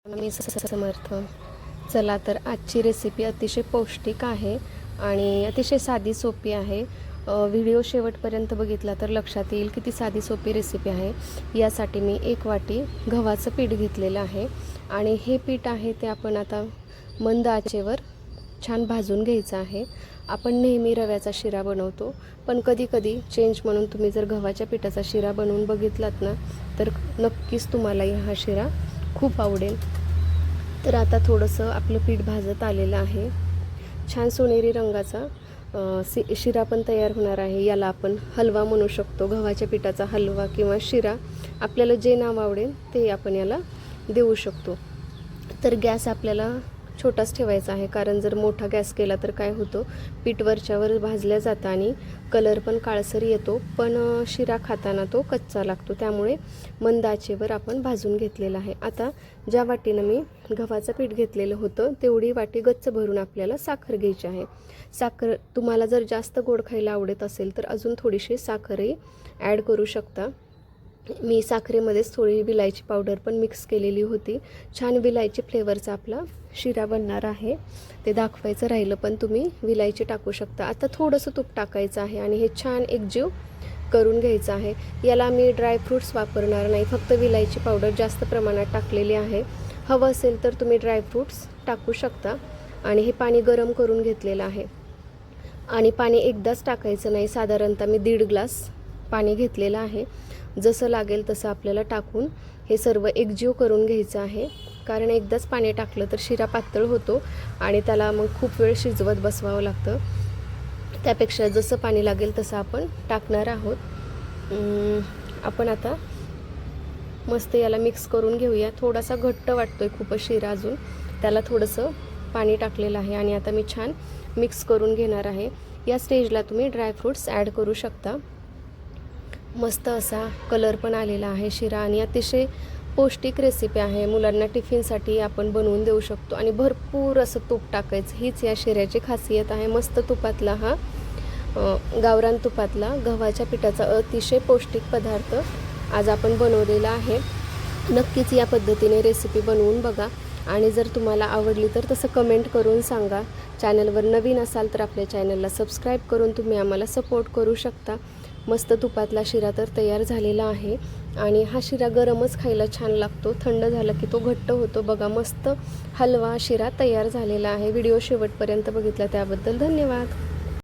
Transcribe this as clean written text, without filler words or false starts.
मी समर्थ. चला तर आजची रेसिपी अतिशय पौष्टिक आहे आणि अतिशय साधी सोपी आहे. व्हिडिओ शेवटपर्यंत बघितला तर लक्षात येईल किती साधी सोपी रेसिपी आहे. यासाठी मी 1 वाटी गव्हाचं पीठ घेतलेलं आहे आणि हे पीठ आहे ते आपण आता मंद आचेवर छान भाजून घ्यायचं आहे. आपण नेहमी रव्याचा शिरा बनवतो, पण कधी चेंज म्हणून तुम्ही जर गव्हाच्या पिठाचा शिरा बनवून बघितलात ना तर नक्कीच तुम्हाला हा शिरा खूप आवडेल. तर आता थोडंसं आपलं पीठ भाजत आलेलं आहे. छान सोनेरी रंगाचा शिरा पण तयार होणार आहे. याला आपण हलवा म्हणू शकतो. गव्हाच्या पिठाचा हलवा किंवा शिरा, आपल्याला जे नाव आवडेल ते आपण याला देऊ शकतो. तर गॅस आपल्याला छोटाच ठेवायचा आहे, कारण जर मोठा गॅस केला तर काय होतं, पीठ वरच्यावर भाजल्या जातं आणि कलर पण काळसर येतो, पण शिरा खाताना तो कच्चा लागतो. त्यामुळे मंद आचेवर आपण भाजून घेतलेला आहे. आता ज्या वाटीनं मी गव्हाचं पीठ घेतलेलं होतं तेवढी वाटी गच्च भरून आपल्याला साखर घ्यायची आहे. साखर तुम्हाला जर जास्त गोड खायला आवडत असेल तर अजून थोडीशी साखरही ॲड करू शकता. मी साखरेमध्येच थोडी विलायची पावडर पण मिक्स केलेली होती. छान विलायची फ्लेवरचा आपला शिरा बनणार आहे. ते दाखवायचं राहिलं, पण तुम्ही विलायची टाकू शकता. आता थोडंसं तूप टाकायचं आहे आणि हे छान एकजीव करून घ्यायचं आहे. याला मी ड्रायफ्रूट्स वापरणार नाही, फक्त विलायची पावडर जास्त प्रमाणात टाकलेली आहे. हवं असेल तर तुम्ही ड्रायफ्रूट्स टाकू शकता. आणि हे पाणी गरम करून घेतलेलं आहे आणि पाणी एकदाच टाकायचं नाही. साधारणतः मी 1.5 ग्लास पाणी घेतलेलं आहे. जसं लागेल तसं आपल्याला टाकून हे सर्व एकजीव करून घ्यायचं आहे, कारण एकदाच पाणी टाकलं तर शिरा पातळ होतो आणि त्याला मग खूप वेळ शिजवत बसवावं लागतं. त्यापेक्षा जसं पाणी लागेल तसं आपण टाकणार आहोत. आपण आता मस्त याला मिक्स करून घेऊया. थोडासा घट्ट वाटतोय खूपच शिरा अजून, त्याला थोडंसं पाणी टाकलेलं आहे आणि आता मी छान मिक्स करून घेणार आहे. या स्टेजला तुम्ही ड्रायफ्रूट्स ॲड करू शकता. मस्त असा कलर पण आलेला आहे शिरा आणि अतिशय पौष्टिक रेसिपी आहे. मुलांना टिफिनसाठी आपण बनवून देऊ शकतो आणि भरपूर असं तूप टाकायचं, हीच या शिऱ्याची खासियत आहे. मस्त तुपातला हा गावरान तुपातला गव्हाच्या पिठाचा अतिशय पौष्टिक पदार्थ आज आपण बनवलेला आहे. नक्कीच या पद्धतीने रेसिपी बनवून बघा आणि जर तुम्हाला आवडली तर तसं कमेंट करून सांगा. चॅनलवर नवीन असाल तर आपल्या चॅनलला सबस्क्राईब करून तुम्ही आम्हाला सपोर्ट करू शकता. मस्त तुपातला शिरा तर तयार झालेला आहे आणि हा शिरा गरमच खायला छान लागतो, थंड झाला की तो घट्ट होतो. बघा, मस्त हलवा शिरा तयार झालेला आहे. व्हिडिओ शेवटपर्यंत बघितला त्याबद्दल धन्यवाद.